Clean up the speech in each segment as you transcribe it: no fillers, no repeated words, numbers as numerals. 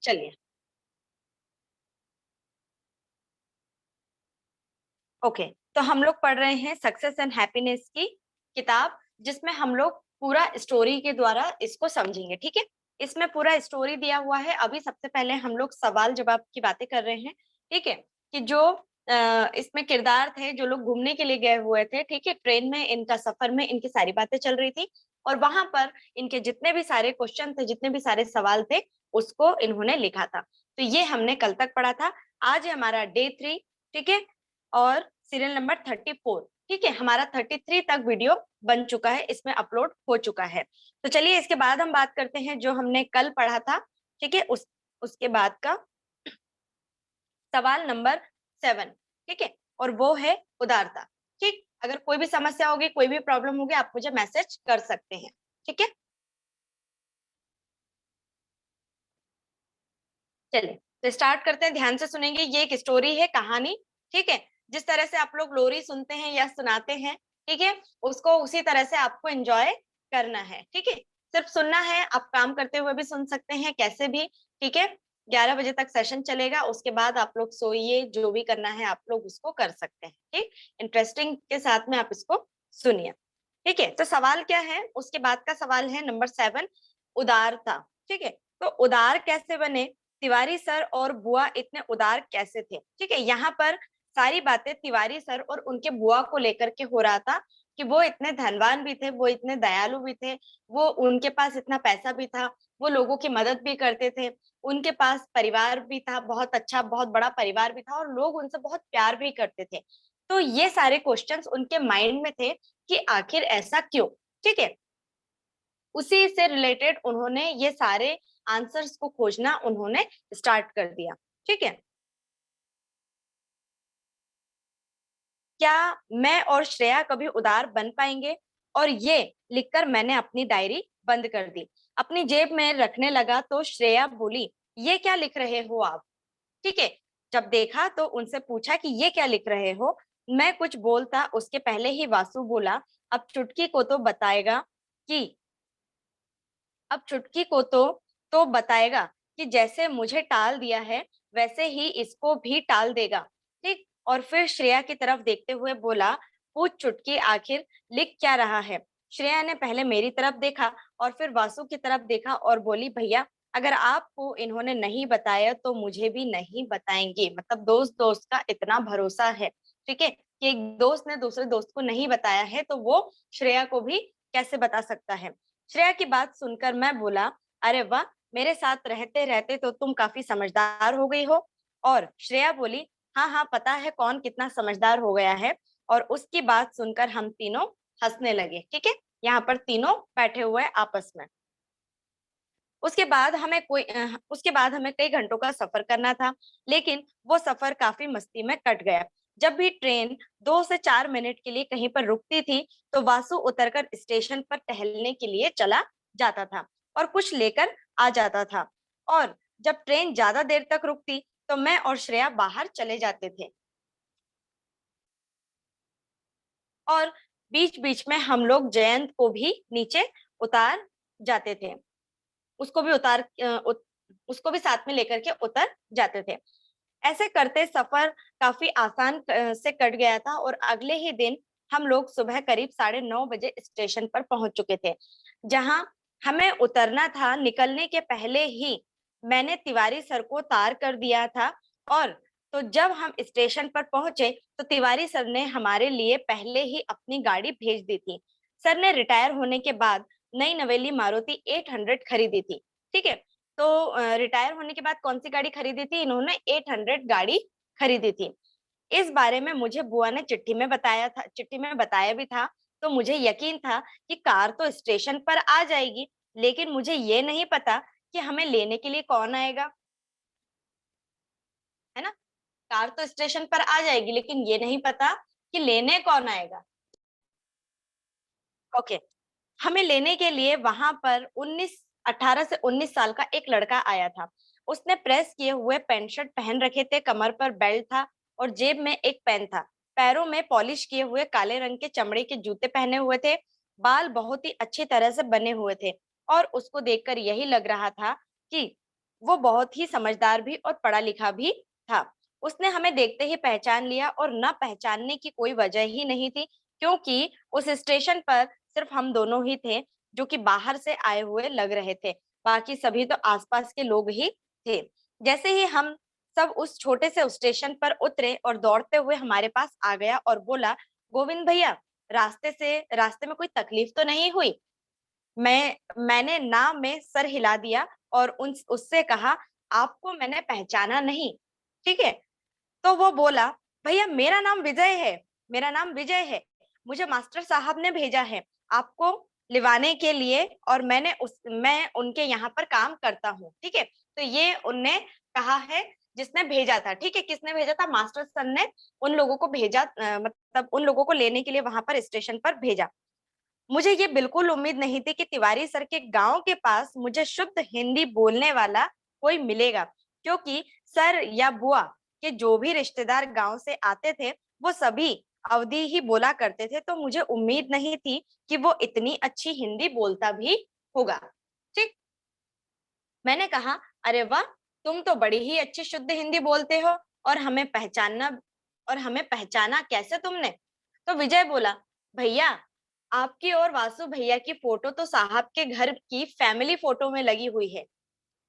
चलिए। ओके, तो हम लोग पढ़ रहे हैं सक्सेस एंड हैप्पीनेस की किताब, जिसमें हम लोग पूरा स्टोरी के द्वारा इसको समझेंगे। ठीक है, इसमें पूरा स्टोरी दिया हुआ है। अभी सबसे पहले हम लोग सवाल जवाब की बातें कर रहे हैं। ठीक है, कि जो इसमें किरदार थे, जो लोग घूमने के लिए गए हुए थे, ठीक है, ट्रेन में इनका सफर में इनकी सारी बातें चल रही थी, और वहां पर इनके जितने भी सारे क्वेश्चन थे, जितने भी सारे सवाल थे, उसको इन्होंने लिखा था। तो ये हमने कल तक पढ़ा था। आज है हमारा डे 3। ठीक है, और सीरियल नंबर 34। ठीक है, हमारा 33 तक वीडियो बन चुका है, इसमें अपलोड हो चुका है। तो चलिए, इसके बाद हम बात करते हैं जो हमने कल पढ़ा था। ठीक है, उसके बाद का सवाल नंबर 7। ठीक है, और वो है उदारता। ठीक, अगर कोई भी समस्या होगी, कोई भी प्रॉब्लम होगी, आप मुझे मैसेज कर सकते हैं। ठीक है, चलिए तो स्टार्ट करते हैं। ध्यान से सुनेंगे, ये एक स्टोरी है, कहानी। ठीक है, जिस तरह से आप लोग लोरी सुनते हैं या सुनाते हैं, ठीक है, उसको उसी तरह से आपको एंजॉय करना है। ठीक है, सिर्फ सुनना है, आप काम करते हुए भी सुन सकते हैं, कैसे भी। ठीक है, 11 बजे तक सेशन चलेगा, उसके बाद आप लोग सोइए, जो भी करना है आप लोग उसको कर सकते हैं। ठीक, इंटरेस्टिंग के साथ में आप इसको सुनिए। ठीक है, तो सवाल क्या है, उसके बाद का सवाल है नंबर 7, उदारता। ठीक है, तो उदार कैसे बने, तिवारी सर और बुआ इतने उदार कैसे थे। ठीक है, यहाँ पर सारी बातें तिवारी सर और उनके बुआ को लेकर के हो रहा था, कि वो इतने धनवान भी थे, वो इतने दयालु भी थे, वो उनके पास इतना पैसा भी था, वो लोगों की मदद भी करते थे, उनके पास परिवार भी था, बहुत अच्छा बहुत बड़ा परिवार भी था, और लोग उनसे बहुत प्यार भी करते थे। तो ये सारे क्वेश्चंस उनके माइंड में थे कि आखिर ऐसा क्यों। ठीक है, उसी से रिलेटेड उन्होंने ये सारे आंसर्स को खोजना उन्होंने स्टार्ट कर दिया। ठीक है, क्या मैं और श्रेया कभी उदार बन पाएंगे, और ये लिखकर मैंने अपनी डायरी बंद कर दी। अपनी जेब में रखने लगा तो श्रेया बोली, ये क्या लिख रहे हो आप। ठीक है, जब देखा तो उनसे पूछा कि ये क्या लिख रहे हो। मैं कुछ बोलता उसके पहले ही वासु बोला, अब चुटकी को तो बताएगा कि अब चुटकी को तो बताएगा कि जैसे मुझे टाल दिया है, वैसे ही इसको भी टाल देगा। ठीक, और फिर श्रेया की तरफ देखते हुए बोला, पूछ चुटकी आखिर लिख क्या रहा है। श्रेया ने पहले मेरी तरफ देखा और फिर वासु की तरफ देखा और बोली, भैया अगर आपको इन्होंने नहीं बताया तो मुझे भी नहीं बताएंगे। मतलब दोस्त दोस्त का इतना भरोसा है। ठीक है, कि एक दोस्त ने दूसरे दोस्त को नहीं बताया है, तो वो श्रेया को भी कैसे बता सकता है। श्रेया की बात सुनकर मैं बोला, अरे वाह, मेरे साथ रहते रहते तो तुम काफी समझदार हो गई हो। और श्रेया बोली, हाँ हाँ, पता है कौन कितना समझदार हो गया है। और उसकी बात सुनकर हम तीनों हंसने लगे। ठीक है, यहाँ पर तीनों बैठे हुए आपस में। उसके बाद हमें कई घंटों का सफर करना था, लेकिन वो सफर काफी मस्ती में कट गया। जब भी ट्रेन 2 से 4 मिनट के लिए कहीं पर रुकती थी, तो वासु उतरकर स्टेशन पर टहलने के लिए चला जाता था और कुछ लेकर आ जाता था। और जब ट्रेन ज्यादा देर तक रुकती, तो मैं और श्रेया बाहर चले जाते थे, और बीच बीच में हम लोग जयंत को भी नीचे उतार जाते थे, उसको भी उसको भी साथ में लेकर के उतर जाते थे। ऐसे करते सफर काफी आसान से कट गया था, और अगले ही दिन हम लोग सुबह करीब 9:30 बजे स्टेशन पर पहुंच चुके थे, जहां हमें उतरना था। निकलने के पहले ही मैंने तिवारी सर को तार कर दिया था, और तो जब हम स्टेशन पर पहुंचे, तो तिवारी सर ने हमारे लिए पहले ही अपनी गाड़ी भेज दी थी। सर ने रिटायर होने के बाद नई नवेली मारुति 800 खरीदी थी। ठीक है, तो रिटायर होने के बाद कौन सी गाड़ी खरीदी थी, इन्होंने 800 गाड़ी खरीदी थी। इस बारे में मुझे बुआ ने चिट्ठी में बताया था, चिट्ठी में बताया भी था। तो मुझे यकीन था कि कार तो स्टेशन पर आ जाएगी, लेकिन मुझे ये नहीं पता कि हमें लेने के लिए कौन आएगा, है ना। कार तो स्टेशन पर आ जाएगी, लेकिन ये नहीं पता कि लेने कौन आएगा। ओके, हमें लेने के लिए वहां पर 18 से 19 साल का एक लड़का आया था। उसने प्रेस किए हुए पैंट शर्ट पहन रखे थे, कमर पर बेल्ट था और जेब में एक पेन था। पैरों में पॉलिश किए हुए काले रंग के चमड़े के जूते पहने हुए थे। बाल बहुत ही अच्छी तरह से बने हुए थे, और उसको देखकर यही लग रहा था कि वो बहुत ही समझदार भी और पढ़ा लिखा भी था। उसने हमें देखते ही पहचान लिया और न पहचानने की कोई वजह ही नहीं थी, क्योंकि उस स्टेशन पर सिर्फ हम दोनों ही थे जो कि बाहर से आए हुए लग रहे थे। बाकी सभी तो आसपास के लोग ही थे। जैसे ही हम सब उस छोटे से स्टेशन पर उतरे और दौड़ते हुए हमारे पास आ गया और बोला, गोविंद भैया, रास्ते में कोई तकलीफ तो नहीं हुई? मैंने ना में सर हिला दिया और उन उससे कहा, आपको मैंने पहचाना नहीं, ठीक है? तो वो बोला, भैया मेरा नाम विजय है, मेरा नाम विजय है, मुझे मास्टर साहब ने भेजा है आपको लिवाने के लिए, और मैं उनके यहाँ पर काम करता हूँ, ठीक है? तो ये उनने कहा है, जिसने भेजा था, ठीक है? किसने भेजा था? मास्टर सर ने उन लोगों को भेजा, मतलब उन लोगों को लेने के लिए वहां पर स्टेशन पर भेजा। मुझे ये बिल्कुल उम्मीद नहीं थी कि तिवारी सर के गांव के पास मुझे शुद्ध हिंदी बोलने वाला कोई मिलेगा, क्योंकि सर या बुआ के जो भी रिश्तेदार गांव से आते थे वो सभी अवधी ही बोला करते थे, तो मुझे उम्मीद नहीं थी कि वो इतनी अच्छी हिंदी बोलता भी होगा। ठीक। मैंने कहा, अरे वाह, तुम तो बड़ी ही अच्छी शुद्ध हिंदी बोलते हो, और हमें पहचाना कैसे तुमने? तो विजय बोला, भैया आपकी और वासु भैया की फोटो तो साहब के घर की फैमिली फोटो में लगी हुई है।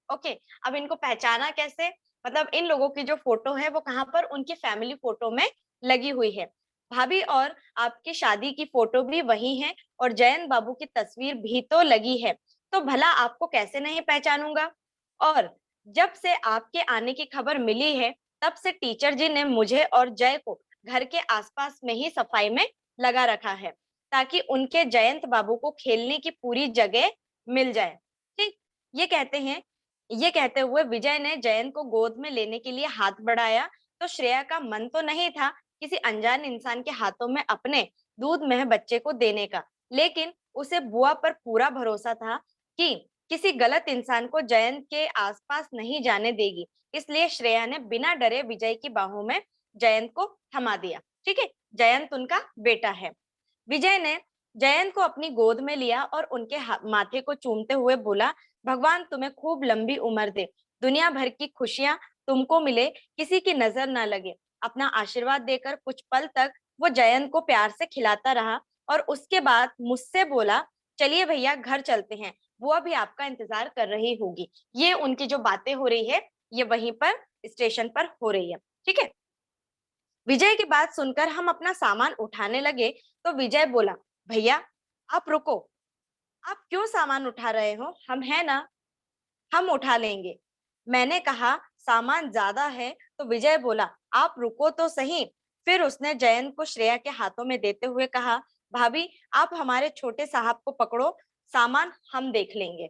ओके। अब इनको पहचाना कैसे? मतलब इन लोगों की जो फोटो है वो कहाँ पर? उनकी फैमिली फोटो में लगी हुई है। भाभी, और आपकी शादी की फोटो भी वही है, और जयंत बाबू की तस्वीर भी तो लगी है, तो भला आपको कैसे नहीं पहचानूंगा? और जब से आपके आने की खबर मिली है, तब से टीचर जी ने मुझे और जय को घर के आसपास में ही सफाई में लगा रखा है, ताकि उनके जयंत बाबू को खेलने की पूरी जगह मिल जाए। ठीक। ये कहते हैं ये कहते हुए विजय ने जयंत को गोद में लेने के लिए हाथ बढ़ाया, तो श्रेया का मन तो नहीं था किसी अनजान इंसान के हाथों में अपने दूध में बच्चे को देने का, लेकिन उसे बुआ पर पूरा भरोसा था कि किसी गलत इंसान को जयंत के आसपास नहीं जाने देगी। इसलिए श्रेया ने बिना डरे विजय की बाहों में जयंत को थमा दिया। ठीक है, जयंत उनका बेटा है। विजय ने जयंत को अपनी गोद में लिया और उनके माथे को चूमते हुए बोला, भगवान तुम्हें खूब लंबी उम्र दे, दुनिया भर की खुशियां तुमको मिले, किसी की नजर ना लगे। अपना आशीर्वाद देकर कुछ पल तक वो जयंत को प्यार से खिलाता रहा, और उसके बाद मुझसे बोला, चलिए भैया घर चलते हैं, बुआ भी आपका इंतजार कर रही होगी। ये उनकी जो बातें हो रही है, ये वहीं पर स्टेशन पर हो रही है। ठीक है। विजय की बात सुनकर हम अपना सामान उठाने लगे, तो विजय बोला, भैया आप रुको, आप क्यों सामान उठा रहे हो? हम है ना, हम उठा लेंगे। मैंने कहा, सामान ज्यादा है, तो विजय बोला, आप रुको तो सही। फिर उसने जयंत को श्रेया के हाथों में देते हुए कहा, भाभी आप हमारे छोटे साहब को पकड़ो, सामान हम देख लेंगे।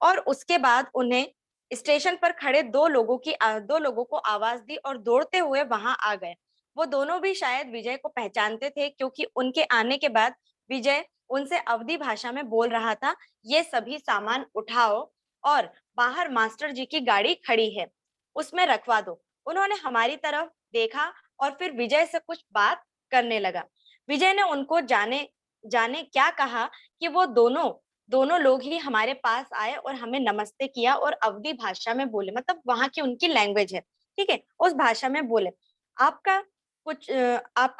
और उसके बाद उन्हें स्टेशन पर खड़े दो लोगों को आवाज दी और दौड़ते हुए वहां आ गए। वो दोनों भी शायद विजय को पहचानते थे, क्योंकि उनके आने के बाद विजय उनसे अवधी भाषा में बोल रहा था, ये सभी सामान उठाओ और बाहर मास्टर जी की गाड़ी खड़ी है, उसमें रखवा दो। उन्होंने हमारी तरफ देखा और फिर विजय से कुछ बात करने लगा। विजय ने उनको जाने जाने क्या कहा कि वो दोनों दोनों लोग ही हमारे पास आए और हमें नमस्ते किया और अवधी भाषा में बोले, मतलब वहां की उनकी लैंग्वेज है, ठीक है, उस भाषा में बोले, आपका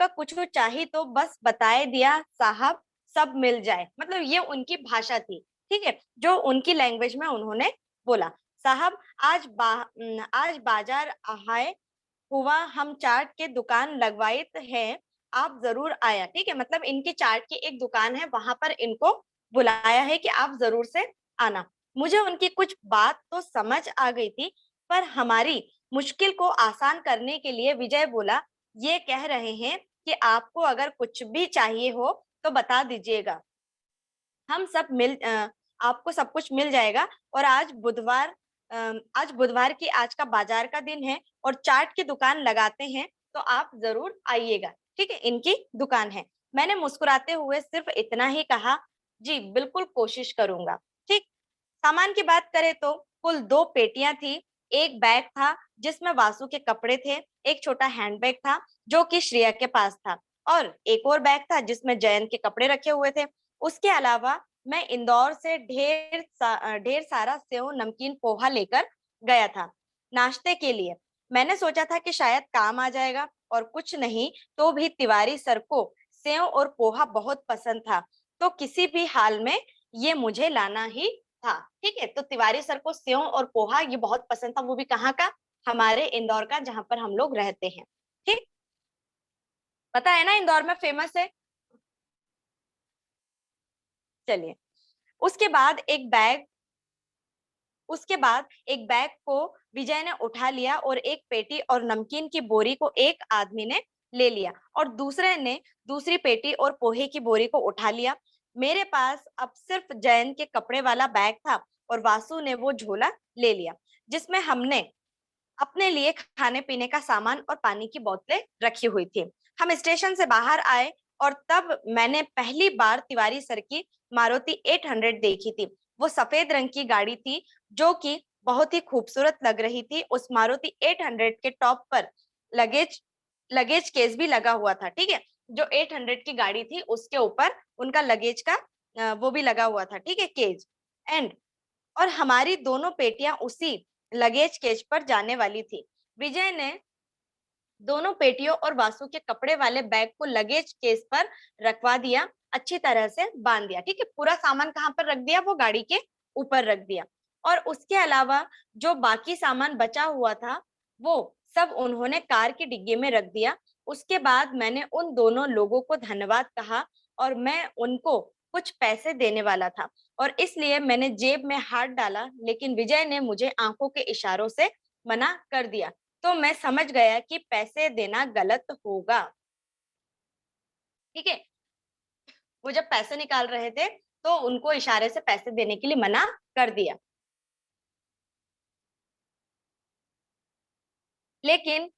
कुछ चाहिए तो बस बताए दिया साहब, सब मिल जाए। मतलब ये उनकी भाषा थी, ठीक है, जो उनकी लैंग्वेज में उन्होंने बोला, साहब आज बाजार आए हुआ, हम चाट के दुकान लगवाई है, आप जरूर आया। ठीक है, मतलब इनकी चाट की एक दुकान है, वहां पर इनको बुलाया है कि आप जरूर से आना। मुझे उनकी कुछ बात तो समझ आ गई थी, पर हमारी मुश्किल को आसान करने के लिए विजय बोला, ये कह रहे हैं कि आपको अगर कुछ भी चाहिए हो तो बता दीजिएगा, हम सब आपको सब कुछ मिल जाएगा। और आज बुधवार की आज का बाजार का दिन है और चाट की दुकान लगाते हैं, तो आप जरूर आइएगा। ठीक है, इनकी दुकान है। मैंने मुस्कुराते हुए सिर्फ इतना ही कहा, जी बिल्कुल कोशिश करूंगा। ठीक। सामान की बात करें तो कुल दो पेटियां थी, एक बैग था जिसमें वासु के कपड़े थे, एक छोटा हैंडबैग था जो कि श्रेया के पास था, और एक और बैग था जिसमें जयंत के कपड़े रखे हुए थे। उसके अलावा मैं इंदौर से ढेर सारा सेव नमकीन पोहा लेकर गया था नाश्ते के लिए। मैंने सोचा था कि शायद काम आ जाएगा, और कुछ नहीं तो भी तिवारी सर को सेव और पोहा बहुत पसंद था, तो किसी भी हाल में ये मुझे लाना ही था। ठीक है, तो तिवारी सर को सेव और पोहा ये बहुत पसंद था, वो भी कहाँ का, हमारे इंदौर का, जहां पर हम लोग रहते हैं। ठीक, पता है ना इंदौर में फेमस है। चलिए, उसके बाद एक बैग उसके बाद एक बैग को विजय ने उठा लिया, और एक पेटी और नमकीन की बोरी को एक आदमी ने ले लिया, और दूसरे ने दूसरी पेटी और पोहे की बोरी को उठा लिया। मेरे पास अब सिर्फ जयंत के कपड़े वाला बैग था, और वासु ने वो झोला ले लिया जिसमें हमने अपने लिए खाने पीने का सामान और पानी की बोतलें रखी हुई थी। हम स्टेशन से बाहर आए, और तब मैंने पहली बार तिवारी सर की मारुति 800 देखी थी। वो सफेद रंग की गाड़ी थी, जो कि बहुत ही खूबसूरत लग रही थी। उस मारुति 800 के टॉप पर लगेज लगेज केस भी लगा हुआ था। ठीक है, जो 800 की गाड़ी थी उसके ऊपर उनका लगेज का वो भी लगा हुआ था। ठीक है, केज। एंड और हमारी दोनों पेटियां उसी लगेज केज पर जाने वाली थी। विजय ने दोनों पेटियों और वासु के कपड़े वाले बैग को लगेज केस पर रखवा दिया, अच्छी तरह से बांध दिया। ठीक है, पूरा सामान कहाँ पर रख दिया, वो गाड़ी के ऊपर रख दिया। और उसके अलावा जो बाकी सामान बचा हुआ था वो सब उन्होंने कार की डिग्गी में रख दिया। उसके बाद मैंने उन दोनों लोगों को धन्यवाद कहा, और मैं उनको कुछ पैसे देने वाला था, और इसलिए मैंने जेब में हाथ डाला, लेकिन विजय ने मुझे आंखों के इशारों से मना कर दिया। तो मैं समझ गया कि पैसे देना गलत होगा। ठीक है, वो जब पैसे निकाल रहे थे तो उनको इशारे से पैसे देने के लिए मना कर दिया। लेकिन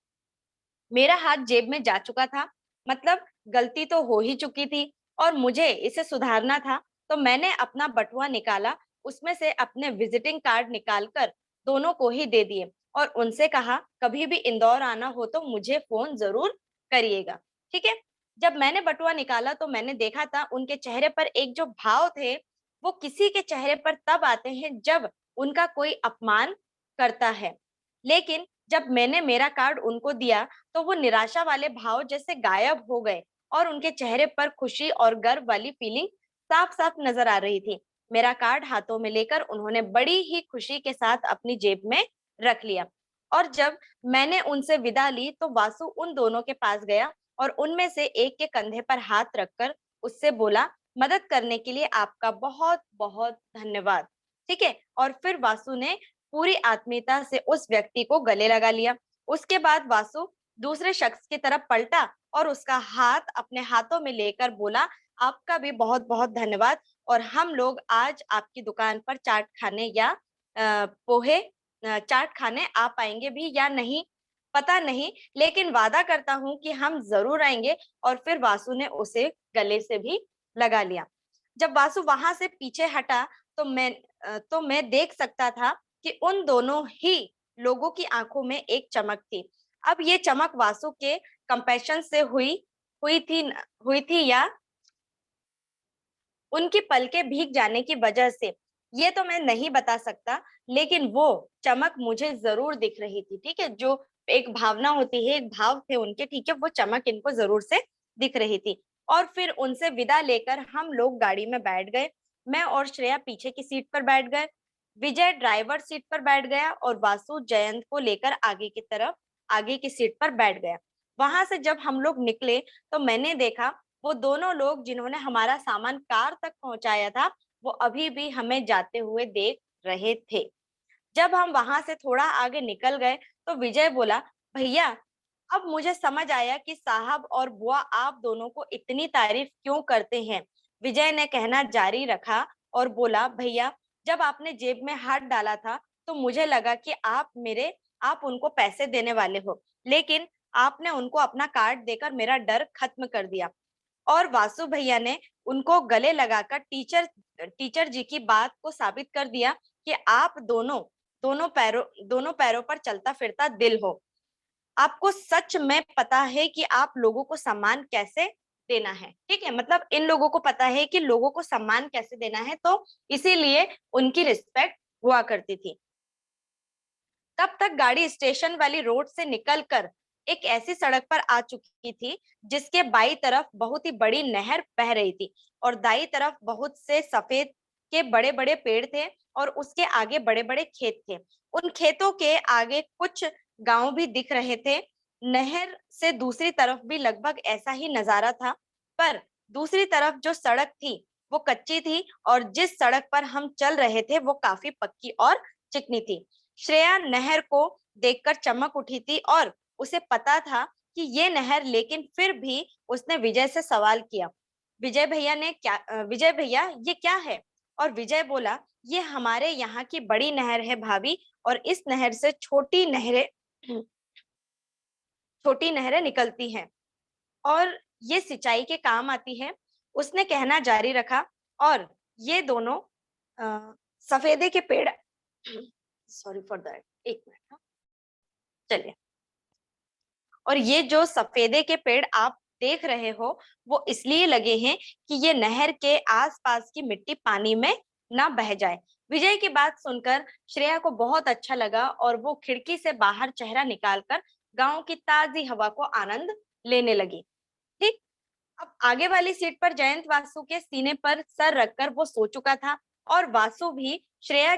मेरा हाथ जेब में जा चुका था, मतलब गलती तो हो ही चुकी थी और मुझे इसे सुधारना था। तो मैंने अपना बटुआ निकाला, उसमें से अपने विजिटिंग कार्ड निकालकर दोनों को ही दे दिए, और उनसे कहा कभी भी इंदौर आना हो तो मुझे फोन जरूर करिएगा। ठीक है, जब मैंने बटुआ निकाला तो मैंने देखा था उनके चेहरे पर एक जो भाव थे, वो किसी के चेहरे पर तब आते हैं जब उनका कोई अपमान करता है। लेकिन जब मैंने मेरा कार्ड उनको दिया तो वो निराशा वाले भाव जैसे गायब हो गए, और उनके चेहरे पर खुशी और गर्व वाली फीलिंग साफ साफ नजर आ रही थी। मेरा कार्ड हाथों में लेकर उन्होंने बड़ी ही खुशी के साथ अपनी जेब में रख लिया, और जब मैंने उनसे विदा ली तो वासु उन दोनों के पास गया और उनमें से एक के कंधे पर हाथ रखकर उससे बोला, मदद करने के लिए आपका बहुत बहुत धन्यवाद। ठीक है, और फिर वासु ने पूरी आत्मीयता से उस व्यक्ति को गले लगा लिया। उसके बाद वासु दूसरे शख्स की तरफ पलटा और उसका हाथ अपने हाथों में लेकर बोला, आपका भी बहुत बहुत धन्यवाद, और हम लोग आज आपकी दुकान पर चाट खाने या पोहे चाट खाने आ पाएंगे भी या नहीं पता नहीं, लेकिन वादा करता हूं कि हम जरूर आएंगे। और फिर वासु ने उसे गले से भी लगा लिया। जब वासु वहां से पीछे हटा तो मैं देख सकता था कि उन दोनों ही लोगों की आंखों में एक चमक थी। अब ये चमक वासु के कंपैशन से हुई थी या उनकी पलकें भीग जाने की वजह से, ये तो मैं नहीं बता सकता, लेकिन वो चमक मुझे जरूर दिख रही थी। ठीक है, जो एक भावना होती है, एक भाव थे उनके, ठीक है, वो चमक इनको जरूर से दिख रही थी। और फिर उनसे विदा लेकर हम लोग गाड़ी में बैठ गए। मैं और श्रेया पीछे की सीट पर बैठ गए, विजय ड्राइवर सीट पर बैठ गया, और वासु जयंत को लेकर आगे की सीट पर बैठ गया। वहां से जब हम लोग निकले तो मैंने देखा वो दोनों लोग जिन्होंने हमारा सामान कार तक पहुंचाया था, वो अभी भी हमें जाते हुए देख रहे थे। जब हम वहां से थोड़ा आगे निकल गए तो विजय बोला, भैया अब मुझे समझ आया कि साहब और बुआ आप दोनों को इतनी तारीफ क्यों करते हैं। विजय ने कहना जारी रखा और बोला, भैया जब आपने जेब में हाथ डाला था तो मुझे लगा कि आप उनको पैसे देने वाले हो, लेकिन आपने उनको अपना कार्ड देकर मेरा डर खत्म कर दिया। और वासु भैया ने उनको गले लगाकर टीचर जी की बात को साबित कर दिया कि आप दोनों पैरों पर चलता फिरता दिल हो। आपको सच में पता है कि आप लोगों को सम्मान कैसे देना है। ठीक है, मतलब इन लोगों को पता है कि लोगों को सम्मान कैसे देना है, तो इसीलिए उनकी रिस्पेक्ट हुआ करती थी। तब तक गाड़ी स्टेशन वाली रोड से निकलकर एक ऐसी सड़क पर आ चुकी थी जिसके बाईं तरफ बहुत ही बड़ी नहर बह रही थी और दाईं तरफ बहुत से सफेद के बड़े बड़े पेड़ थे और उसके आगे बड़े बड़े खेत थे। उन खेतों के आगे कुछ गांव भी दिख रहे थे। नहर से दूसरी तरफ भी लगभग ऐसा ही नजारा था, पर दूसरी तरफ जो सड़क थी वो कच्ची थी और जिस सड़क पर हम चल रहे थे वो काफी पक्की और चिकनी थी। श्रेया नहर को देखकर चमक उठी थी और उसे पता था कि ये नहर, लेकिन फिर भी उसने विजय से सवाल किया, विजय भैया ये क्या है? और विजय बोला, ये हमारे यहाँ की बड़ी नहर है भाभी, और इस नहर से छोटी नहरें निकलती हैं और ये सिंचाई के काम आती है। उसने कहना जारी रखा और ये दोनों सफेदे के पेड़ सॉरी फॉर दैट, एक मिनट, हाँ, चलिए। और ये जो सफेदे के पेड़ आप देख रहे हो वो इसलिए लगे हैं कि ये नहर के आसपास की मिट्टी पानी में ना बह जाए। विजय की बात सुनकर श्रेया को बहुत अच्छा लगा और वो खिड़की से बाहर चेहरा निकालकर गांव की ताजी हवा को आनंद लेने लगी। ठीक, अब आगे वाली सीट पर जयंत वासु के सीने पर सर रखकर वो सो चुका था और वासु भी श्रेया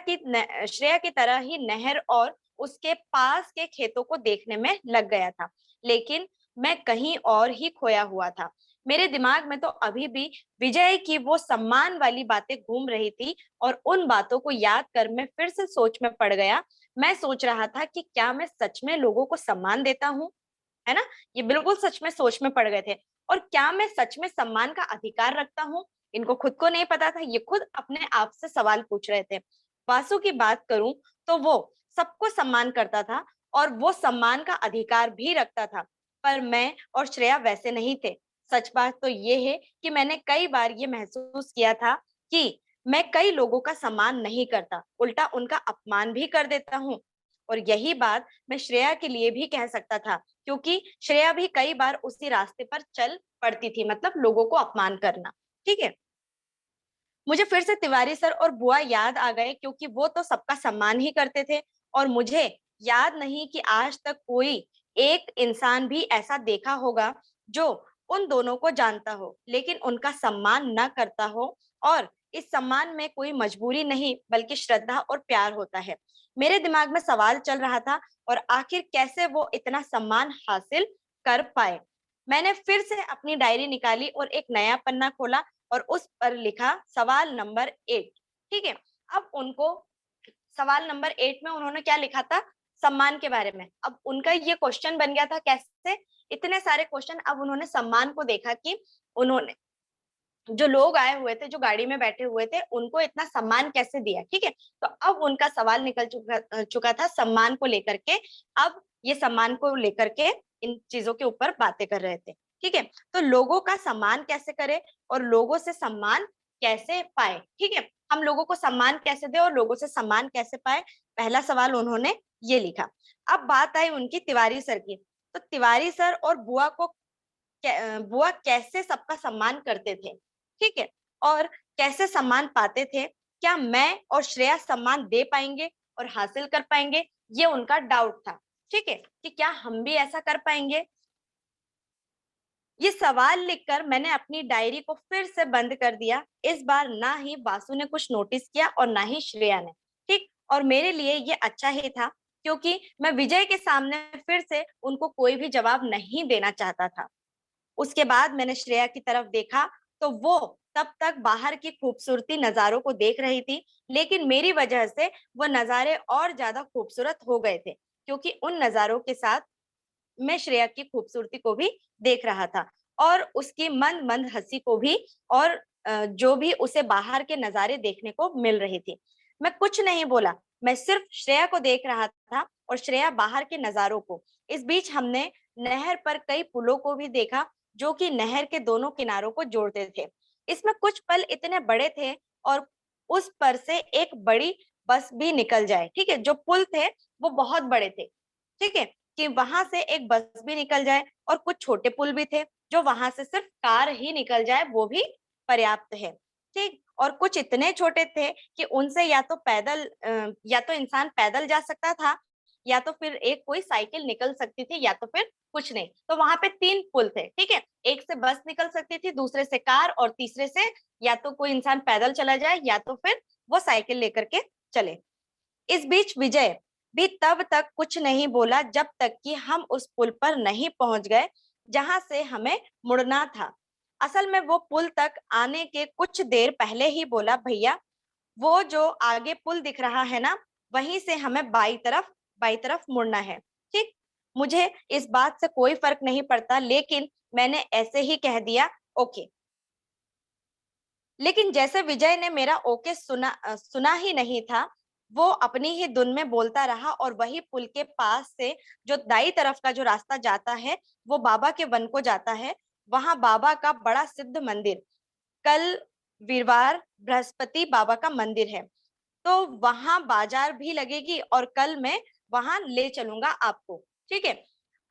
की तरह ही नहर और उसके पास के खेतों को देखने में लग गया था। लेकिन मैं कहीं और ही खोया हुआ था। मेरे दिमाग में तो अभी भी विजय की वो सम्मान वाली बातें घूम रही थी और उन बातों को याद कर मैं फिर से सोच में पड़ गया। मैं सोच रहा था कि क्या मैं सच में लोगों को सम्मान देता हूँ, है ना? ये बिल्कुल सच में सोच में पड़ गए थे। और क्या मैं सच में सम्मान का अधिकार रखता हूँ? इनको खुद को नहीं पता था, ये खुद अपने आप से सवाल पूछ रहे थे। वासु की बात करूं तो वो सबको सम्मान करता था और वो सम्मान का अधिकार भी रखता था, पर मैं और श्रेया वैसे नहीं थे। सच बात तो ये है कि मैंने कई बार ये महसूस किया था कि मैं कई लोगों का सम्मान नहीं करता, उल्टा उनका अपमान भी कर देता हूँ। और यही बात मैं श्रेया के लिए भी कह सकता था, क्योंकि श्रेया भी कई बार उसी रास्ते पर चल पड़ती थी, मतलब लोगों को अपमान करना। ठीक है, मुझे फिर से तिवारी सर और बुआ याद आ गए, क्योंकि वो तो सबका सम्मान ही करते थे और मुझे याद नहीं कि आज तक कोई एक इंसान भी ऐसा देखा होगा जो उन दोनों को जानता हो लेकिन उनका सम्मान न करता हो। और इस सम्मान में कोई मजबूरी नहीं बल्कि श्रद्धा और प्यार होता है। मेरे दिमाग में सवाल चल रहा था, और आखिर कैसे वो इतना सम्मान हासिल कर पाए। मैंने फिर से अपनी डायरी निकाली और एक नया पन्ना खोला और उस पर लिखा सवाल नंबर 8। ठीक है, अब उनको सवाल नंबर 8 में उन्होंने क्या लिखा था? सम्मान के बारे में। अब उनका ये क्वेश्चन बन गया था, कैसे? इतने सारे क्वेश्चन, अब उन्होंने सम्मान को देखा कि उन्होंने जो लोग आए हुए थे, जो गाड़ी में बैठे हुए थे, उनको इतना सम्मान कैसे दिया। ठीक है, तो अब उनका सवाल निकल चुका था सम्मान को लेकर के। अब ये सम्मान को लेकर के इन चीजों के ऊपर बातें कर रहे थे। ठीक है, तो लोगों का सम्मान कैसे करें और लोगों से सम्मान कैसे पाए। ठीक है, हम लोगों को सम्मान कैसे दे और लोगों से सम्मान कैसे पाए, पहला सवाल उन्होंने ये लिखा। अब बात आई उनकी तिवारी सर की। तो तिवारी सर और बुआ कैसे सबका सम्मान करते थे, ठीक है, और कैसे सम्मान पाते थे। क्या मैं और श्रेया सम्मान दे पाएंगे और हासिल कर पाएंगे, ये उनका डाउट था। ठीक है, कि क्या हम भी ऐसा कर पाएंगे। ये सवाल लिखकर मैंने अपनी डायरी को फिर से बंद कर दिया। इस बार ना ही वासु ने कुछ नोटिस किया और ना ही श्रेया ने। ठीक, और मेरे लिए ये अच्छा ही था, क्योंकि मैं विजय के सामने फिर से उनको कोई भी जवाब नहीं देना चाहता था। उसके बाद मैंने श्रेया की तरफ देखा तो वो तब तक बाहर की खूबसूरती नजारों को देख रही थी, लेकिन मेरी वजह से वो नजारे और ज्यादा खूबसूरत हो गए थे, क्योंकि उन नजारों के साथ मैं श्रेया की खूबसूरती को भी देख रहा था और उसकी मंद मंद हंसी को भी, और जो भी उसे बाहर के नजारे देखने को मिल रही थी। मैं कुछ नहीं बोला, मैं सिर्फ श्रेया को देख रहा था और श्रेया बाहर के नजारों को। इस बीच हमने नहर पर कई पुलों को भी देखा जो कि नहर के दोनों किनारों को जोड़ते थे। इसमें कुछ पल इतने बड़े थे और उस पर से एक बड़ी बस भी निकल जाए। ठीक है, जो पुल थे वो बहुत बड़े थे। ठीक है, कि वहां से एक बस भी निकल जाए, और कुछ छोटे पुल भी थे जो वहां से सिर्फ कार ही निकल जाए वो भी पर्याप्त है। ठीक, और कुछ इतने छोटे थे कि उनसे या तो इंसान पैदल जा सकता था, या तो फिर एक कोई साइकिल निकल सकती थी, या तो फिर कुछ नहीं। तो वहां पे 3 पुल थे, ठीक है। एक से बस निकल सकती थी, दूसरे से कार, और तीसरे से या तो कोई इंसान पैदल चला जाए या तो फिर वो साइकिल लेकर के चले। इस बीच विजय भी तब तक कुछ नहीं बोला जब तक कि हम उस पुल पर नहीं पहुंच गए जहां से हमें मुड़ना था। असल में वो पुल तक आने के कुछ देर पहले ही बोला, भैया वो जो आगे पुल दिख रहा है ना, वहीं से हमें बाई तरफ मुड़ना है। ठीक। मुझे इस बात से कोई फर्क नहीं पड़ता, लेकिन मैंने ऐसे ही कह दिया, ओके। लेकिन जैसे विजय ने मेरा ओके सुना ही नहीं था, वो अपनी ही धुन में बोलता रहा और वही पुल के पास से जो दाई तरफ का जो रास्ता जाता है, वो बाबा के वन को जाता है। वहां बाबा का बड़ा सिद्ध मंदिर, कल वीरवार बृहस्पति बाबा का मंदिर है, तो वहां बाजार भी लगेगी और कल मैं वहां ले चलूंगा आपको। ठीक है।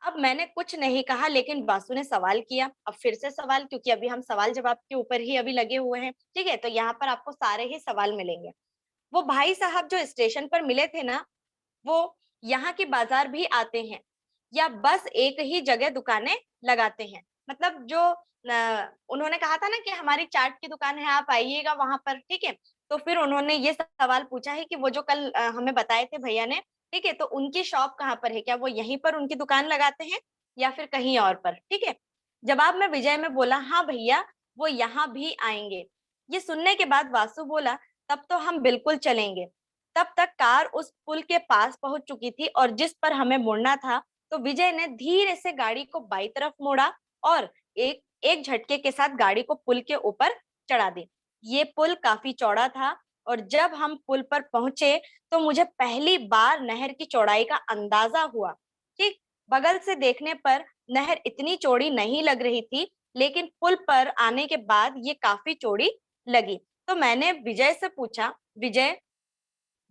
अब मैंने कुछ नहीं कहा, लेकिन बासु ने सवाल किया। अब फिर से सवाल, क्योंकि अभी हम सवाल जवाब के ऊपर ही अभी लगे हुए हैं, ठीक है, तो यहाँ पर आपको सारे ही सवाल मिलेंगे। वो भाई साहब जो स्टेशन पर मिले थे ना, वो यहाँ की बाजार भी आते हैं या बस एक ही जगह दुकानें लगाते हैं? मतलब जो उन्होंने कहा था ना कि हमारी चाट की दुकान है, आप आइएगा वहां पर, ठीक है। तो फिर उन्होंने ये सवाल पूछा है कि वो जो कल हमें बताए थे भैया ने, ठीक है, तो उनकी शॉप कहाँ पर है, क्या वो यहीं पर उनकी दुकान लगाते हैं या फिर कहीं और पर? ठीक है। जवाब में विजय में बोला, हाँ भैया वो यहाँ भी आएंगे। ये सुनने के बाद वासु बोला, तब तो हम बिल्कुल चलेंगे। तब तक कार उस पुल के पास पहुंच चुकी थी और जिस पर हमें मुड़ना था, तो विजय ने धीरे से गाड़ी को बाई तरफ मोड़ा और एक एक झटके के साथ गाड़ी को पुल के ऊपर चढ़ा दी। ये पुल काफी चौड़ा था और जब हम पुल पर पहुंचे तो मुझे पहली बार नहर की चौड़ाई का अंदाजा हुआ। ठीक। बगल से देखने पर नहर इतनी चौड़ी नहीं लग रही थी, लेकिन पुल पर आने के बाद ये काफी चौड़ी लगी। तो मैंने विजय से पूछा, विजय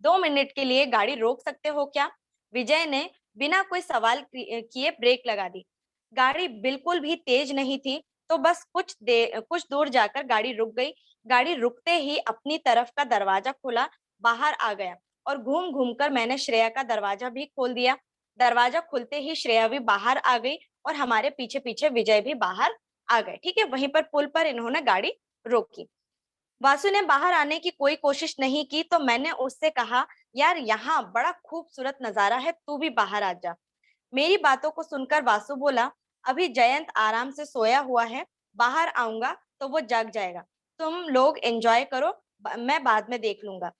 2 मिनट के लिए गाड़ी रोक सकते हो क्या? विजय ने बिना कोई सवाल किए ब्रेक लगा दी। गाड़ी बिल्कुल भी तेज नहीं थी, तो बस कुछ दूर जाकर गाड़ी रुक गई। गाड़ी रुकते ही अपनी तरफ का दरवाजा खोला, बाहर आ गया और घूम घूम कर मैंने श्रेया का दरवाजा भी खोल दिया। दरवाजा खुलते ही श्रेया भी बाहर आ गई और हमारे पीछे पीछे विजय भी बाहर आ गए। ठीक है, वहीं पर पुल पर इन्होंने गाड़ी रोकी। वासु ने बाहर आने की कोई कोशिश नहीं की, तो मैंने उससे कहा, यार यहाँ बड़ा खूबसूरत नजारा है, तू भी बाहर आ जा। मेरी बातों को सुनकर वासु बोला, अभी जयंत आराम से सोया हुआ है, बाहर आऊंगा तो वो जग जाएगा, तुम लोग एंजॉय करो, मैं बाद में देख लूंगा।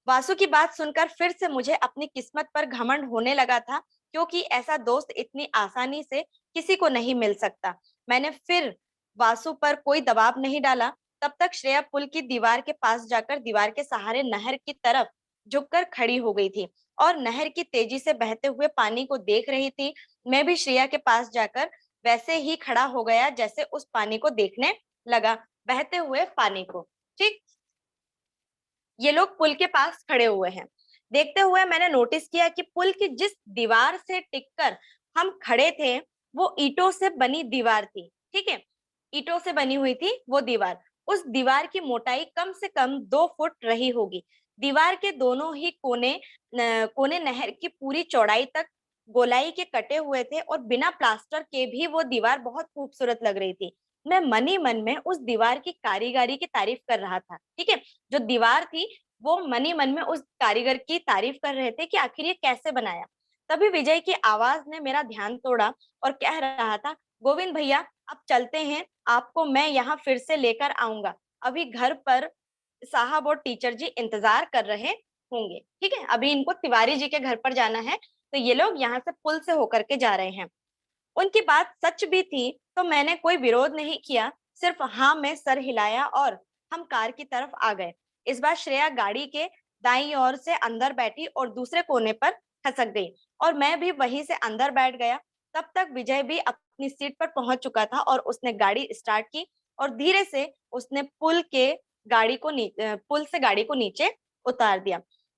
वासु की बात सुनकर फिर से मुझे अपनी किस्मत पर घमंड होने लगा था, क्योंकि ऐसा दोस्त इतनी आसानी से किसी को नहीं मिल सकता। मैंने फिर वासु पर कोई दबाव नहीं डाला। तब तक श्रेया पुल की दीवार के पास जाकर दीवार के सहारे नहर की तरफ झुककर खड़ी हो गई थी और नहर की तेजी से बहते हुए पानी को देख रही थी। मैं भी श्रेया के पास जाकर वैसे ही खड़ा हो गया जैसे उस पानी को देखने लगा, बहते हुए पानी को। ठीक। ये लोग पुल के पास खड़े हुए हैं। देखते हुए मैंने नोटिस किया कि पुल की जिस दीवार से टिककर हम खड़े थे, वो ईंटों से बनी दीवार थी। ठीक है, ईंटों से बनी हुई थी वो दीवार। उस दीवार की मोटाई कम से कम 2 फुट रही होगी। दीवार के दोनों ही कोने नहर की पूरी चौड़ाई तक गोलाई के कटे हुए थे और बिना प्लास्टर के भी वो दीवार बहुत खूबसूरत लग रही थी। मैं मन ही मन में उस दीवार की कारीगरी की तारीफ कर रहा था। ठीक है, जो दीवार थी वो मन ही मन में उस कारीगर की तारीफ कर रहे थे कि आखिर ये कैसे बनाया। तभी विजय की आवाज ने मेरा ध्यान तोड़ा और कह रहा था, गोविंद भैया अब चलते हैं, आपको मैं यहाँ फिर से लेकर आऊंगा। अभी घर पर साहब और टीचर जी इंतजार कर रहे होंगे। ठीक है, अभी इनको तिवारी जी के घर पर जाना है, तो ये लोग यहाँ से पुल से होकर के जा रहे हैं। उनकी बात सच भी थी, तो मैंने कोई विरोध नहीं किया, सिर्फ हाँ में सर हिलाया और हम कार की तरफ आ गए। इस बार श्रेया गाड़ी के दाईं ओर से अंदर बैठी और दूसरे कोने पर खसक गई और मैं भी वहीं से अंदर बैठ गया। तब तक विजय भी अपनी सीट पर पहुंच चुका था और उसने गाड़ी स्टार्ट की और धीरे से उसने पुल से गाड़ी को नीचे उतार दिया।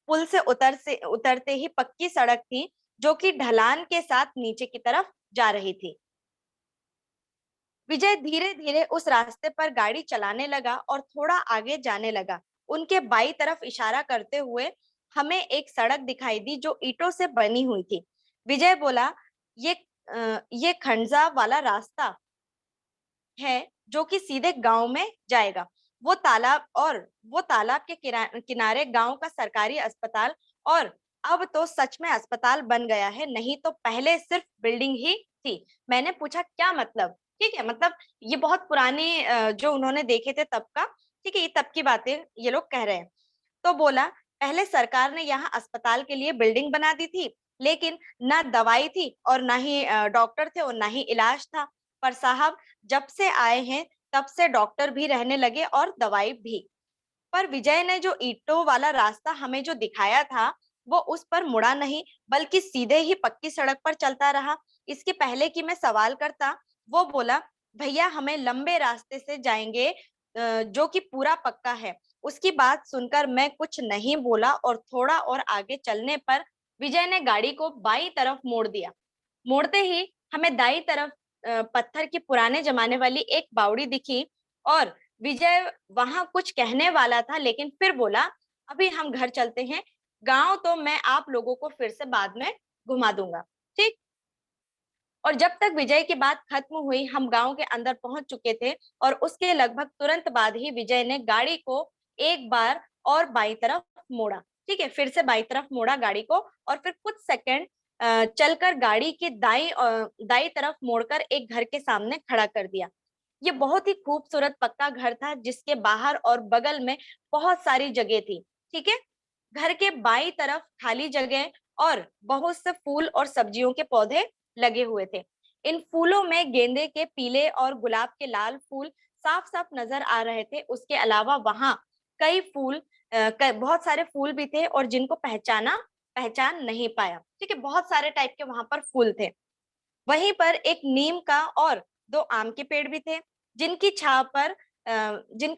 पुल से उतरते ही पक्की सड़क थी जो कि ढलान के साथ नीचे की तरफ जा रही थी। विजय धीरे धीरे उस रास्ते पर गाड़ी चलाने लगा और थोड़ा आगे जाने लगा, उनके बाई तरफ इशारा करते हुए। हमें एक सड़क दिखाई दी जो ईंटों से बनी हुई थी। विजय बोला, ये खंडसा वाला रास्ता है जो कि सीधे गांव में जाएगा। वो तालाब के किनारे गांव का सरकारी अस्पताल, और अब तो सच में अस्पताल बन गया है, नहीं तो पहले सिर्फ बिल्डिंग ही थी। मैंने पूछा क्या मतलब? ठीक है, मतलब ये बहुत पुरानी जो उन्होंने देखे थे तब का, ठीक है, ये तब की बातें ये लोग कह रहे हैं। तो बोला, पहले सरकार ने यहाँ अस्पताल के लिए बिल्डिंग बना दी थी, लेकिन ना दवाई थी और ना ही डॉक्टर थे और ना ही इलाज था। पर साहब, जब से आए हैं तब से डॉक्टर भी रहने लगे और दवाई भी। पर विजय ने जो ईंटों वाला रास्ता हमें जो दिखाया था, वो उस पर मुड़ा नहीं, बल्कि सीधे ही पक्की सड़क पर चलता रहा। इसके पहले कि मैं सवाल करता, वो बोला, भैया हमें लंबे रास्ते से जाएंगे, जो कि पूरा पक्का है। उसकी बात सुनकर मैं कुछ नहीं बोला, और थोड़ा और आगे चलने पर विजय ने गाड़ी को बाईं तरफ मोड़ दिया। मोड़ते ही हमें दाईं तरफ पत्थर की पुराने जमाने वाली एक बावड़ी दिखी, और विजय वहां कुछ कहने वाला था, लेकिन फिर बोला, अभी हम घर चलते हैं, गांव तो मैं आप लोगों को फिर से बाद में घुमा दूंगा। ठीक। और जब तक विजय की बात खत्म हुई, हम गांव के अंदर पहुंच चुके थे, और उसके लगभग तुरंत बाद ही विजय ने गाड़ी को एक बार और बाई तरफ मोड़ा। ठीक है, फिर से बाई तरफ मोड़ा गाड़ी को, और फिर कुछ सेकंड चलकर गाड़ी की दाई तरफ मोड़कर एक घर के सामने खड़ा कर दिया। ये बहुत ही खूबसूरत पक्का घर था, जिसके बाहर और बगल में बहुत सारी जगह थी। ठीक है, घर के बाईं तरफ खाली जगह और बहुत से फूल और सब्जियों के पौधे लगे हुए थे। इन फूलों में गेंदे के पीले और गुलाब के लाल फूल साफ साफ नजर आ रहे थे। उसके अलावा वहां कई बहुत सारे फूल भी थे, और जिनको पहचान नहीं पाया। ठीक है, बहुत सारे टाइप के वहां पर फूल थे। वहीं पर एक नीम का और दो आम के पेड़ भी थे, जिनकी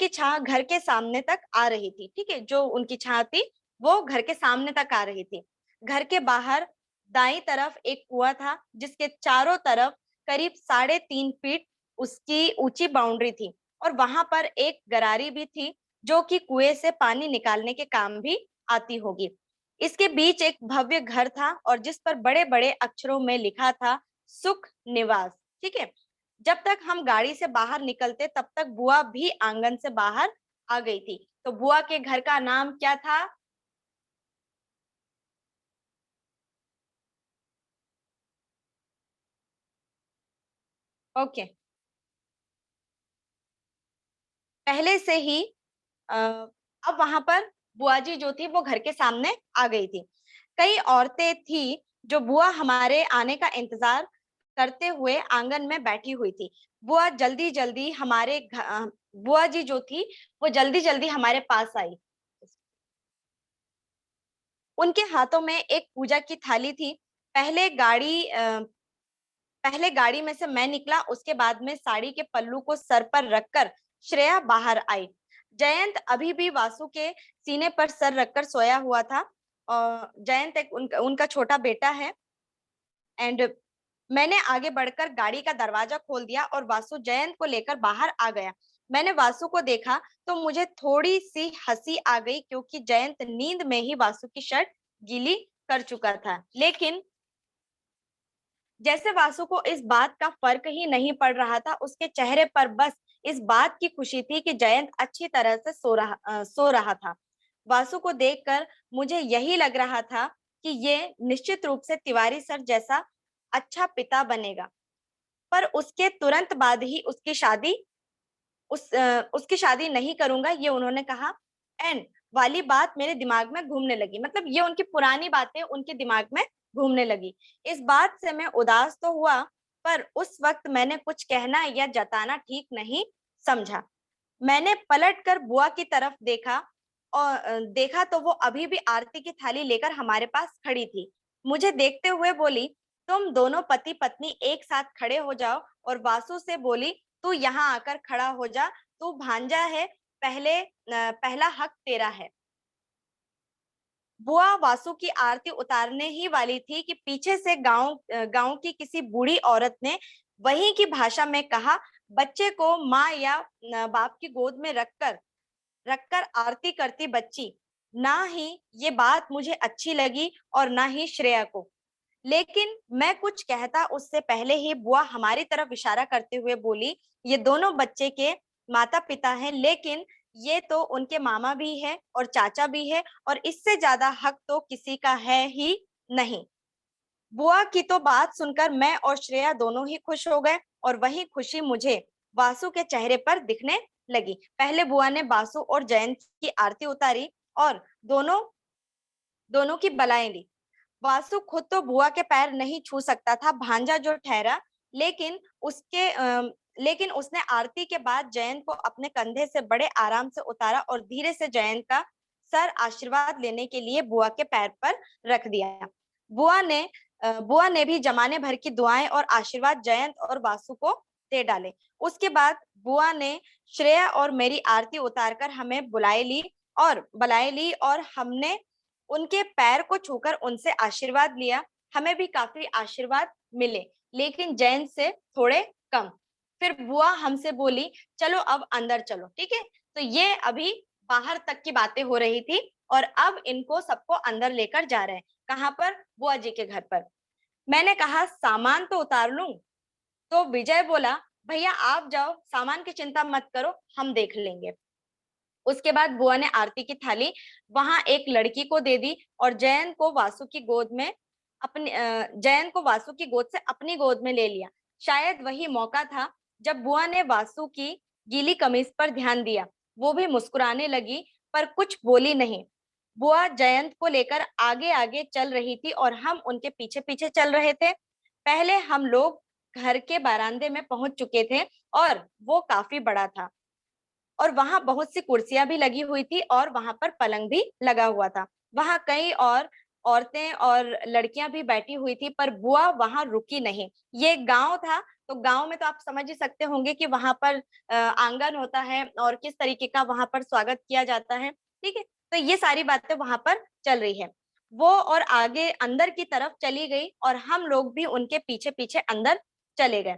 छां घर के सामने तक आ रही थी। ठीक है, जो उनकी छां थी वो घर के सामने तक आ रही थी। घर के बाहर दाईं तरफ एक कुआं था, जिसके चारों तरफ करीब 3.5 फीट उसकी ऊंची बाउंड्री थी, और वहां पर एक गरारी भी थी, जो कि कुएं से पानी निकालने के काम भी आती होगी। इसके बीच एक भव्य घर था, और जिस पर बड़े बड़े अक्षरों में लिखा था, सुख निवास। ठीक है, जब तक हम गाड़ी से बाहर निकलते तब तक बुआ भी आंगन से बाहर आ गई थी। तो बुआ के घर का नाम क्या था? ओके, पहले से ही अ, अब वहां पर बुआ जी जो थी वो घर के सामने आ गई थी। कई औरतें थी जो बुआ हमारे आने का इंतजार करते हुए आंगन में बैठी हुई थी। बुआ जी जो थी वो जल्दी जल्दी हमारे पास आई। उनके हाथों में एक पूजा की थाली थी। पहले गाड़ी अ, पहले गाड़ी में से मैं निकला, उसके बाद में साड़ी के पल्लू को सर पर रखकर श्रेया बाहर आई। जयंत अभी भी वासु के सीने पर सर रखकर सोया हुआ था। और जयंत उनका छोटा बेटा है। एंड मैंने आगे बढ़कर गाड़ी का दरवाजा खोल दिया, और वासु जयंत को लेकर बाहर आ गया। मैंने वासु को देखा तो मुझे थोड़ी सी हंसी आ गई, क्योंकि जयंत नींद में ही वासु की शर्ट गीली कर चुका था। लेकिन जैसे वासु को इस बात का फर्क ही नहीं पड़ रहा था, उसके चेहरे पर बस इस बात की खुशी थी कि जयंत अच्छी तरह से सो रहा था। वासु को देखकर मुझे यही लग रहा था कि ये निश्चित रूप से तिवारी सर जैसा अच्छा पिता बनेगा। पर उसके तुरंत बाद ही उसकी शादी नहीं करूंगा, ये उन्होंने कहा। एंड वाली बात मेरे दिमाग में घूमने लगी, मतलब ये उनकी पुरानी बातें उनके दिमाग में घूमने लगी। इस बात से मैं उदास तो हुआ, पर उस वक्त मैंने कुछ कहना या जताना ठीक नहीं समझा। मैंने पलट कर बुआ की तरफ देखा, और देखा तो वो अभी भी आरती की थाली लेकर हमारे पास खड़ी थी। मुझे देखते हुए बोली, तुम दोनों पति पत्नी एक साथ खड़े हो जाओ। और वासु से बोली, तू यहाँ आकर खड़ा हो जा, तू भांजा है, पहला हक तेरा है। बुआ वासु की आरती उतारने ही वाली थी कि पीछे से गांव की किसी बूढ़ी औरत ने वहीं की भाषा में कहा, बच्चे को माँ या बाप की गोद में रखकर रखकर आरती करती बच्ची, ना ही ये बात मुझे अच्छी लगी और ना ही श्रेया को। लेकिन मैं कुछ कहता उससे पहले ही बुआ हमारी तरफ इशारा करते हुए बोली, ये दोनों बच्चे के माता पिता हैं, लेकिन ये तो उनके मामा भी है और चाचा भी है, और इससे ज्यादा हक तो किसी का है ही नहीं। बुआ की तो बात सुनकर मैं और श्रेया दोनों ही खुश हो गए, और वही खुशी मुझे वासु के चेहरे पर दिखने लगी। पहले बुआ ने वासु और जयंत की आरती उतारी और दोनों दोनों की बलाएं ली। वासु खुद तो बुआ के पैर नहीं छू सकता था, भांजा जो ठहरा, लेकिन लेकिन उसने आरती के बाद जयंत को अपने कंधे से बड़े आराम से उतारा और धीरे से जयंत का सर आशीर्वाद लेने के लिए बुआ के पैर पर रख दिया। बुआ ने भी जमाने भर की दुआएं और आशीर्वाद जयंत और वासु को दे डाले। उसके बाद बुआ ने श्रेया और मेरी आरती उतारकर हमें बुलाए ली और हमने उनके पैर को छूकर उनसे आशीर्वाद लिया। हमें भी काफी आशीर्वाद मिले, लेकिन जैन से थोड़े कम। फिर बुआ हमसे बोली, चलो अब अंदर चलो, ठीक है। तो ये अभी बाहर तक की बातें हो रही थी, और अब इनको सबको अंदर लेकर जा रहे हैं। कहाँ पर? बुआ जी के घर पर। मैंने कहा सामान तो उतार लूं, तो विजय बोला, भैया आप जाओ, सामान की चिंता मत करो, हम देख लेंगे। उसके बाद बुआ ने आरती की थाली वहां एक लड़की को दे दी और जयन को वासु की गोद से अपनी गोद में ले लिया। शायद वही मौका था जब बुआ ने वासु की गीली कमीज पर ध्यान दिया। वो भी मुस्कुराने लगी, पर कुछ बोली नहीं। बुआ जयंत को लेकर आगे आगे चल रही थी और हम उनके पीछे पीछे चल रहे थे। पहले हम लोग घर के बरामदे में पहुंच चुके थे, और वो काफी बड़ा था, और वहां बहुत सी कुर्सियां भी लगी हुई थी और वहां पर पलंग भी लगा हुआ था। वहां कई और औरतें और लड़कियां भी बैठी हुई थी, पर बुआ वहां रुकी नहीं। ये गांव था, तो गांव में तो आप समझ ही सकते होंगे कि वहां पर आंगन होता है और किस तरीके का वहां पर स्वागत किया जाता है, ठीक है। तो ये सारी बातें वहां पर चल रही है। वो और आगे अंदर की तरफ चली गई और हम लोग भी उनके पीछे पीछे अंदर चले गए।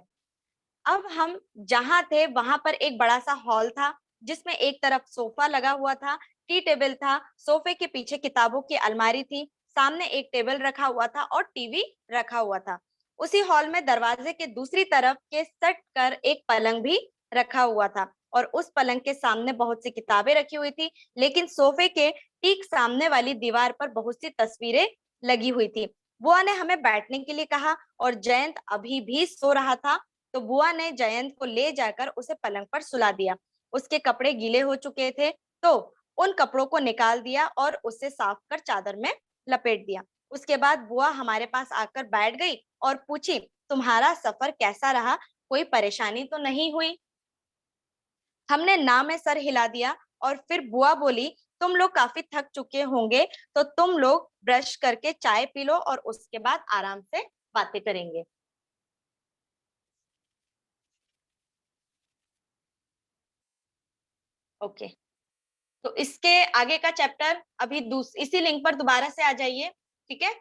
अब हम जहां थे वहां पर एक बड़ा सा हॉल था, जिसमें एक तरफ सोफा लगा हुआ था, टी टेबल था, सोफे के पीछे किताबों की अलमारी थी, सामने एक टेबल रखा हुआ था और टीवी रखा हुआ था। उसी हॉल में दरवाजे के दूसरी तरफ के सट कर एक पलंग भी रखा हुआ था, और उस पलंग के सामने बहुत सी किताबें रखी हुई थी, लेकिन सोफे के ठीक सामने वाली दीवार पर बहुत सी तस्वीरें लगी हुई थी। बुआ ने हमें बैठने के लिए कहा, और जयंत अभी भी सो रहा था, तो बुआ ने जयंत को ले जाकर उसे पलंग पर सुला दिया। उसके कपड़े गीले हो चुके थे, तो उन कपड़ों को निकाल दिया और उसे साफ कर चादर में लपेट दिया। उसके बाद बुआ हमारे पास आकर बैठ गई और पूछी, तुम्हारा सफर कैसा रहा? कोई परेशानी तो नहीं हुई? हमने ना में सर हिला दिया, और फिर बुआ बोली, तुम लोग काफी थक चुके होंगे, तो तुम लोग ब्रश करके चाय पी लो और उसके बाद आराम से बातें करेंगे। ओके। तो इसके आगे का चैप्टर अभी इसी लिंक पर दोबारा से आ जाइए, ठीक है।